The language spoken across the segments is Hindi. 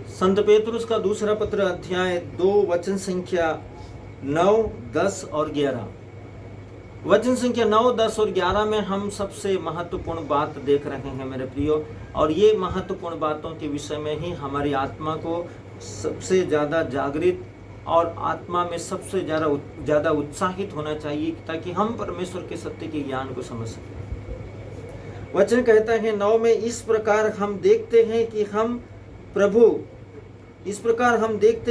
संत पेतरुस का दूसरा पत्र अध्याय 2 वचन संख्या 9, 10 और 11। वचन संख्या 9, 10 और 11 में हम सबसे महत्वपूर्ण बात देख रहे हैं मेरे प्रियो, और ये महत्वपूर्ण बातों के विषय में ही हमारी आत्मा को सबसे ज़्यादा जागृत और आत्मा में सबसे ज़्यादा उत्साहित होना चाहिए, ताकि हम परमेश्वर के सत्य के ज्ञान को समझ सकें। वचन कहता है 9 में, इस प्रकार हम देखते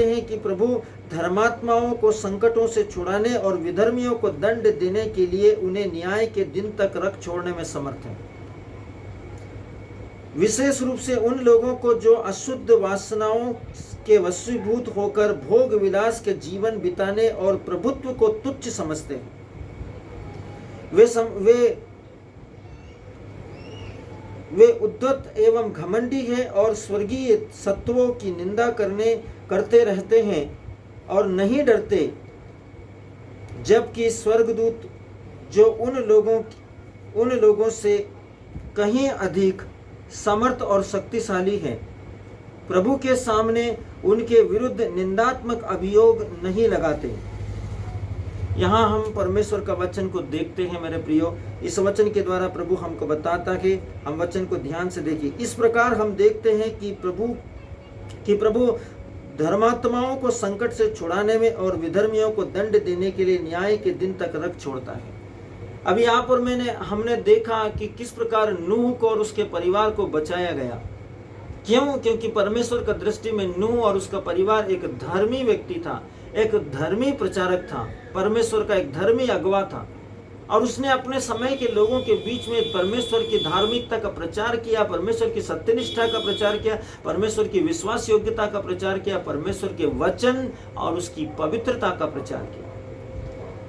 हैं कि प्रभु धर्मात्माओं को संकटों से छुड़ाने और विधर्मियों को दंड देने के लिए उन्हें न्याय के दिन तक रख छोड़ने में समर्थ है। विशेष रूप से उन लोगों को जो अशुद्ध वासनाओं के वशीभूत होकर भोग विलास के जीवन बिताने और प्रभुत्व को तुच्छ समझते हैं। वे उद्धत एवं घमंडी हैं और स्वर्गीय सत्वों की निंदा करते रहते हैं और नहीं डरते, जबकि स्वर्गदूत जो उन लोगों से कहीं अधिक समर्थ और शक्तिशाली हैं, प्रभु के सामने उनके विरुद्ध निंदात्मक अभियोग नहीं लगाते। यहाँ हम परमेश्वर का वचन को देखते हैं मेरे प्रियो। इस वचन के द्वारा प्रभु हमको बताता है, हम वचन को ध्यान से देखिए। इस प्रकार हम देखते हैं कि प्रभु धर्मात्माओं को संकट से छुड़ाने में और विधर्मियों को दंड देने के लिए न्याय के दिन तक रख छोड़ता है। अभी यहाँ पर हमने देखा कि किस प्रकार नूह को और उसके परिवार को बचाया गया। क्यों? क्योंकि परमेश्वर का दृष्टि में नूह और उसका परिवार एक धर्मी व्यक्ति था, एक धर्मी प्रचारक था, परमेश्वर का एक धर्मी अगवा था, और उसने अपने समय के लोगों के बीच में परमेश्वर की धार्मिकता का प्रचार किया, परमेश्वर की सत्यनिष्ठा का प्रचार किया, परमेश्वर की विश्वास योग्यता का प्रचार किया, परमेश्वर के वचन और उसकी पवित्रता का प्रचार किया।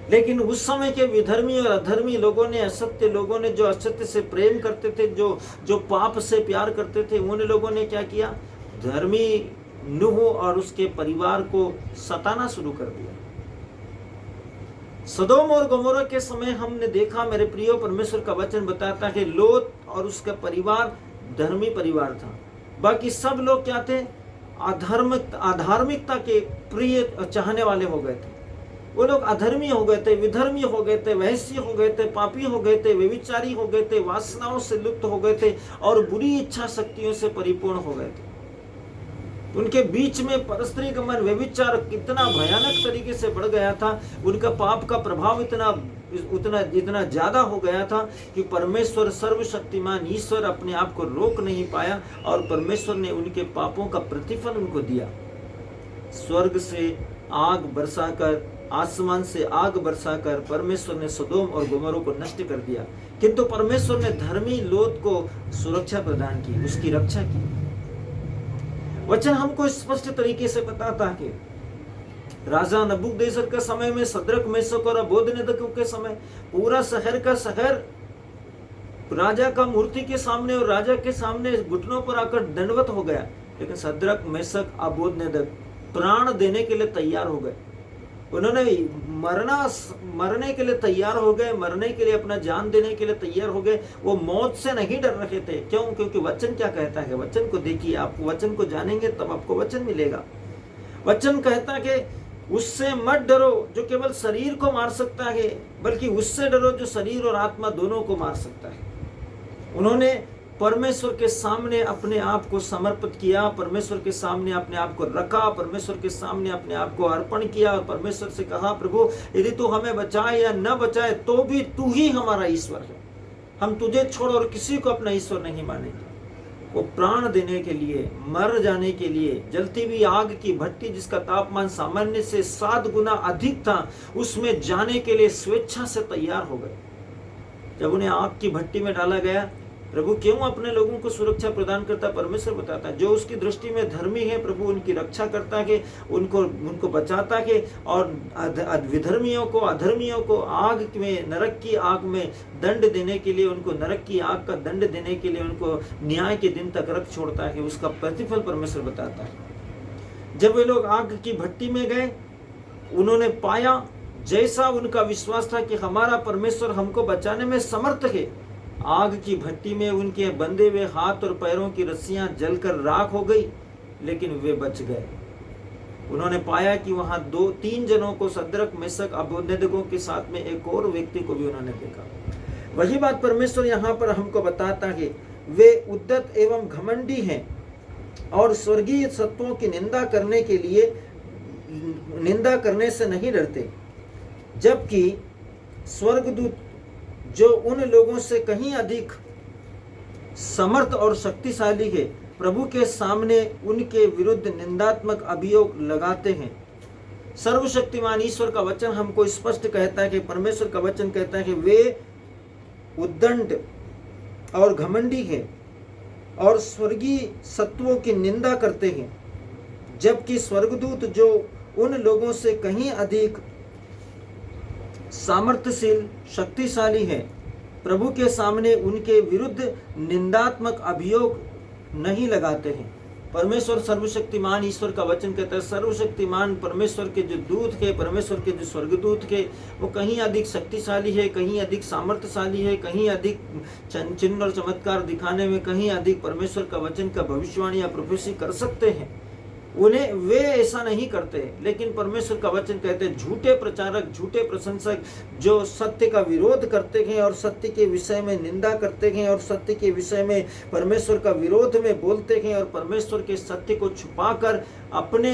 लेकिन उस समय के विधर्मी और अधर्मी लोगों ने, असत्य लोगों ने, जो असत्य से प्रेम करते थे, जो पाप से प्यार करते थे, उन लोगों ने क्या किया? धर्मी नूह और उसके परिवार को सताना शुरू कर दिया। सदोम और गमोरा के समय हमने देखा मेरे प्रियो, परमेश्वर का वचन बताता है लोत और उसका परिवार धर्मी परिवार था। बाकी सब लोग क्या थे? अधार्मिकता के प्रिय चाहने वाले हो गए थे। वो लोग अधर्मी हो गए थे, विधर्मी हो गए थे, वैश्य हो गए थे, पापी हो गए थे, व्यभिचारी हो गए थे, वासनाओं से लुप्त हो गए थे और बुरी इच्छा शक्तियों से परिपूर्ण हो गए थे। उनके बीच में परस्त्री गमन, व्यभिचार कितना भयानक तरीके से बढ़ गया था। उनका पाप का प्रभाव इतना ज्यादा हो गया था कि परमेश्वर सर्वशक्तिमान ईश्वर अपने आप को रोक नहीं पाया, और परमेश्वर ने उनके पापों का प्रतिफल उनको दिया। स्वर्ग से आग बरसाकर, आसमान से आग बरसाकर परमेश्वर ने सदोम और गोमोरा को नष्ट कर दिया। किंतु परमेश्वर ने धर्मी लोत को सुरक्षा प्रदान की, उसकी रक्षा की। वचन हमको स्पष्ट तरीके से बताता है कि राजा नबूकदनेस्सर के समय में, सद्रक, मेशक और अबेदनगो के समय पूरा शहर का शहर राजा का मूर्ति के सामने और राजा के सामने घुटनों पर आकर दंडवत हो गया। लेकिन सद्रक, मेशक, अबेदनगो प्राण देने के लिए तैयार हो गए। उन्होंने मरने के लिए तैयार हो गए, मरने के लिए अपना जान देने के लिए तैयार हो गए। वो मौत से नहीं डर रहे थे। क्यों? क्योंकि वचन क्या कहता है? वचन को देखिए, आप वचन को जानेंगे तब आपको वचन मिलेगा। वचन कहता है कि उससे मत डरो जो केवल शरीर को मार सकता है, बल्कि उससे डरो जो शरीर और आत्मा दोनों को मार सकता है। उन्होंने परमेश्वर के सामने अपने आप को समर्पित किया, परमेश्वर के सामने अपने आप को रखा, परमेश्वर के सामने अपने आप को अर्पण किया और परमेश्वर से कहा, प्रभु यदि तू हमें बचाए या न बचाए तो भी तू ही हमारा ईश्वर है। हम तुझे छोड़ और किसी को अपना ईश्वर नहीं मानेंगे। वो प्राण देने के लिए, मर जाने के लिए, जलती हुई आग की भट्टी जिसका तापमान सामान्य से 7 गुना अधिक था, उसमें जाने के लिए स्वेच्छा से तैयार हो गए। जब उन्हें आग की भट्टी में डाला गया, प्रभु क्यों अपने लोगों को सुरक्षा प्रदान करता? परमेश्वर बताता है जो उसकी दृष्टि में धर्मी है, प्रभु उनकी रक्षा करता है, उनको बचाता है, और विधर्मियों को, अधर्मियों को आग में, नरक की आग में दंड देने के लिए, उनको नरक की आग का दंड देने के लिए उनको न्याय के दिन तक रख छोड़ता है। उसका प्रतिफल परमेश्वर बताता है। जब वे लोग आग की भट्टी में गए, उन्होंने पाया जैसा उनका विश्वास था कि हमारा परमेश्वर हमको बचाने में समर्थ है, आग की भट्टी में उनके बंधे हुए हाथ और पैरों की रस्सियां जलकर राख हो गई। लेकिन वे बच गए। उन्होंने पाया कि वहां 2-3 जनों को, सद्रक मेशक अबेदनगो के साथ में एक और व्यक्ति को भी उन्होंने देखा। वही बात परमेश्वर यहाँ पर हमको बताता है, वे उद्यत एवं घमंडी हैं और स्वर्गीय सत्वों की निंदा करने के लिए, निंदा करने से नहीं डरते, जबकि स्वर्गदूत जो उन लोगों से कहीं अधिक समर्थ और शक्तिशाली है, प्रभु के सामने उनके विरुद्ध निंदात्मक अभियोग लगाते हैं। सर्वशक्तिमान ईश्वर का वचन हमको स्पष्ट कहता है कि परमेश्वर का वचन कहता है कि वे उद्दंड और घमंडी है और स्वर्गीय सत्वों की निंदा करते हैं, जबकि स्वर्गदूत जो उन लोगों से कहीं अधिक सामर्थ्यशील, शक्तिशाली है, प्रभु के सामने उनके विरुद्ध निंदात्मक अभियोग नहीं लगाते हैं। परमेश्वर सर्वशक्तिमान ईश्वर का वचन कहता है, सर्वशक्तिमान परमेश्वर के जो दूत है, परमेश्वर के जो स्वर्गदूत है, वो कहीं अधिक शक्तिशाली है, कहीं अधिक सामर्थ्यशाली है, कहीं अधिक चिन्ह और चमत्कार दिखाने में, कहीं अधिक परमेश्वर का वचन का भविष्यवाणी या प्रोफेसी कर सकते हैं। उन्हें वे ऐसा नहीं करते, लेकिन परमेश्वर का वचन कहते हैं झूठे प्रचारक, झूठे प्रशंसक जो सत्य का विरोध करते हैं और सत्य के विषय में निंदा करते हैं और सत्य के विषय में परमेश्वर का विरोध में बोलते हैं और परमेश्वर के सत्य को छुपाकर अपने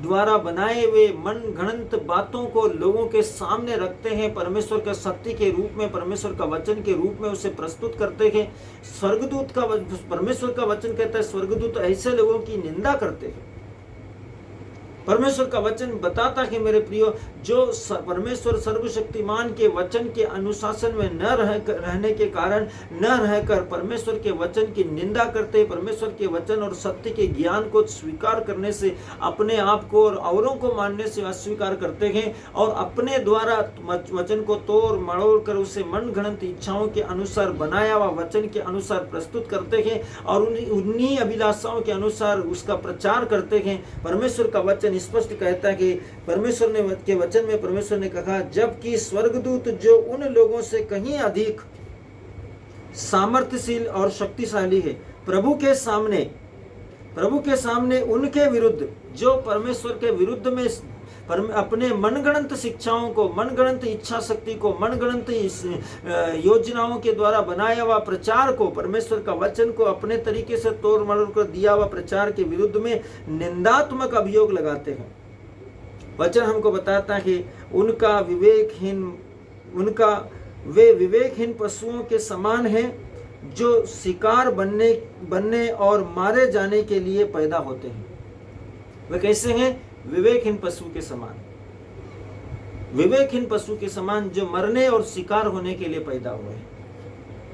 द्वारा बनाए हुए मन गणंत बातों को लोगों के सामने रखते हैं, परमेश्वर के सत्य के रूप में, परमेश्वर का वचन के रूप में उसे प्रस्तुत करते हैं। स्वर्गदूत का, परमेश्वर का वचन कहता है स्वर्गदूत ऐसे लोगों की निंदा करते हैं। परमेश्वर का वचन बताता है मेरे प्रियो, जो परमेश्वर सर्वशक्तिमान के वचन के अनुशासन में न रहने के कारण, न रहकर परमेश्वर के वचन की निंदा करते, परमेश्वर के वचन और सत्य के ज्ञान को स्वीकार करने से अपने आप को और औरों को मानने से अस्वीकार करते हैं और अपने द्वारा वचन को तोड़ मड़ोड़ कर उसे मन गणंत इच्छाओं के अनुसार बनाया हुआ वचन के अनुसार प्रस्तुत करते हैं और उन्हीं अभिलाषाओं के अनुसार उसका प्रचार करते हैं। परमेश्वर का वचन स्पष्ट कहता है कि परमेश्वर ने के वचन में परमेश्वर ने कहा, जबकि स्वर्गदूत जो उन लोगों से कहीं अधिक सामर्थ्यशील और शक्तिशाली है, प्रभु के सामने उनके विरुद्ध, जो परमेश्वर के विरुद्ध में अपने मनगणंत शिक्षाओं को, मनगणंत इच्छा शक्ति को, मनगणंत योजनाओं के द्वारा बनाया हुआ प्रचार को, परमेश्वर का वचन को अपने तरीके से तोड़ मरोड़ कर दिया हुआ प्रचार के विरुद्ध में निंदात्मक अभियोग लगाते हैं। वचन हमको बताता है कि वे विवेकहीन पशुओं के समान हैं जो शिकार बनने और मारे जाने के लिए पैदा होते हैं। वे कैसे हैं? विवेकहीन पशु के समान, विवेकहीन पशु के समान जो मरने और शिकार होने के लिए पैदा हुए हैं।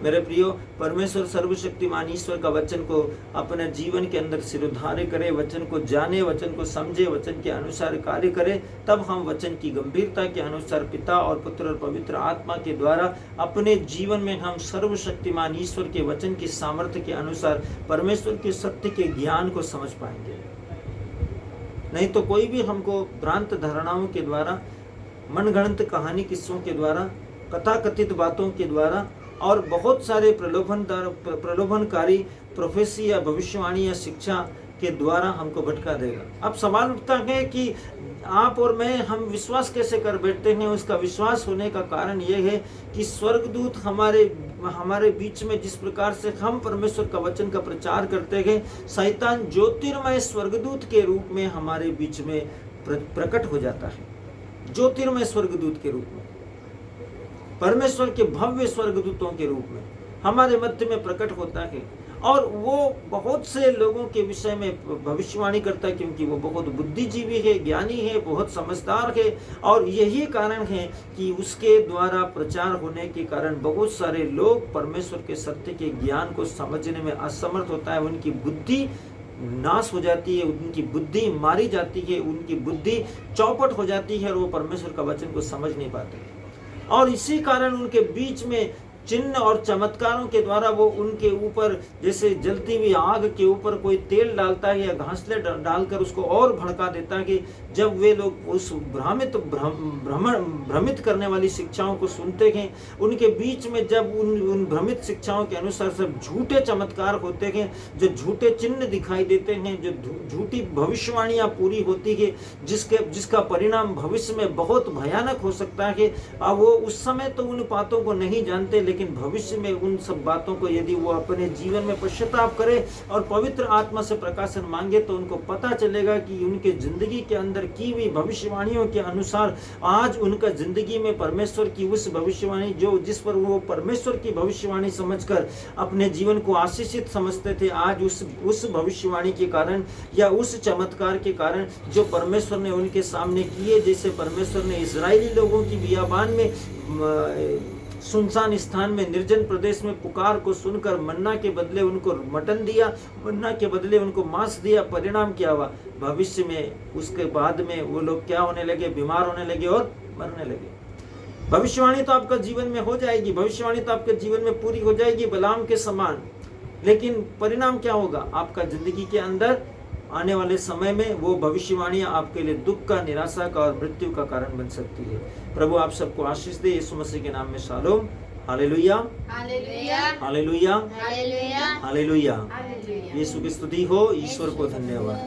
मेरे प्रियो, परमेश्वर सर्वशक्तिमान ईश्वर का वचन को अपने जीवन के अंदर सिरोधार्य करे, वचन को जाने, वचन को समझे, वचन के अनुसार कार्य करे, तब हम वचन की गंभीरता के अनुसार पिता और पुत्र और पवित्र आत्मा के द्वारा अपने जीवन में हम सर्वशक्तिमान ईश्वर के वचन की सामर्थ्य के अनुसार परमेश्वर के सत्य के ज्ञान को समझ पाएंगे। नहीं तो कोई भी हमको भ्रांत धारणाओं के द्वारा, मनगढ़ंत कहानी किस्सों के द्वारा, कथाकथित बातों के द्वारा और बहुत सारे प्रलोभनकारी प्रोफेसी या भविष्यवाणी या शिक्षा के द्वारा हमको भटका देगा। अब सवाल उठता है कि आप और मैं हम विश्वास कैसे कर बैठते हैं? उसका विश्वास होने का कारण यह है कि स्वर्गदूत हमारे बीच में जिस प्रकार से हम परमेश्वर का वचन का प्रचार करते हैं, शैतान ज्योतिर्मय स्वर्गदूत के रूप में हमारे बीच में प्रकट हो जाता है। ज्योतिर्मय स्वर्गदूत के रूप में, परमेश्वर के भव्य स्वर्गदूतों के रूप में हमारे मध्य में प्रकट होता है और वो बहुत से लोगों के विषय में भविष्यवाणी करता है, क्योंकि वो बहुत बुद्धिजीवी है, ज्ञानी है, बहुत समझदार है। और यही कारण है कि उसके द्वारा प्रचार होने के कारण बहुत सारे लोग परमेश्वर के सत्य के ज्ञान को समझने में असमर्थ होता है। उनकी बुद्धि नाश हो जाती है, उनकी बुद्धि मारी जाती है, उनकी बुद्धि चौपट हो जाती है और वो परमेश्वर का वचन को समझ नहीं पाते। और इसी कारण उनके बीच में चिन्ह और चमत्कारों के द्वारा वो उनके ऊपर जैसे जलती हुई आग के ऊपर कोई तेल डालता है या घासले डालकर उसको और भड़का देता है कि जब वे लोग उस भ्रमित करने वाली शिक्षाओं को सुनते हैं, उनके बीच में जब उन भ्रमित शिक्षाओं के अनुसार सब झूठे चमत्कार होते हैं, जो झूठे चिन्ह दिखाई देते हैं, जो झूठी भविष्यवाणियां पूरी होती है, जिसका परिणाम भविष्य में बहुत भयानक हो सकता है। अब वो उस समय तो उन बातों को नहीं जानते, लेकिन भविष्य में उन सब बातों को यदि वो अपने जीवन में पश्चाताप करे और पवित्र आत्मा से प्रकाशन मांगे तो उनको पता चलेगा कि उनके जिंदगी के अंदर की हुई भविष्यवाणियों के अनुसार आज उनका जिंदगी में परमेश्वर की उस भविष्यवाणी जिस पर वो परमेश्वर की भविष्यवाणी समझकर अपने जीवन को आशीषित समझते थे, आज उस भविष्यवाणी के कारण या उस चमत्कार के कारण जो परमेश्वर ने उनके सामने किए, जैसे परमेश्वर ने इजरायली लोगों की बियाबान में सुनसान स्थान में निर्जन प्रदेश में पुकार को सुनकर मन्ना के बदले उनको मटन दिया, मन्ना के बदले उनको मांस दिया, परिणाम क्या हुआ? भविष्य में उसके बाद में वो लोग क्या होने लगे? बीमार होने लगे और मरने लगे। भविष्यवाणी तो आपका जीवन में हो जाएगी, भविष्यवाणी तो आपके जीवन में पूरी हो जाएगी बलाम के समान, लेकिन परिणाम क्या होगा? आपका जिंदगी के अंदर आने वाले समय में वो भविष्यवाणियां आपके लिए दुख का, निराशा का और मृत्यु का कारण बन सकती है। प्रभु आप सबको आशीष दे, यीशु मसीह के नाम में शालोम। हालेलुया, हालेलुया, हालेलुया, हालेलुया, हालेलुया। हालेलुया। यीशु की स्तुति हो, ईश्वर को धन्यवाद।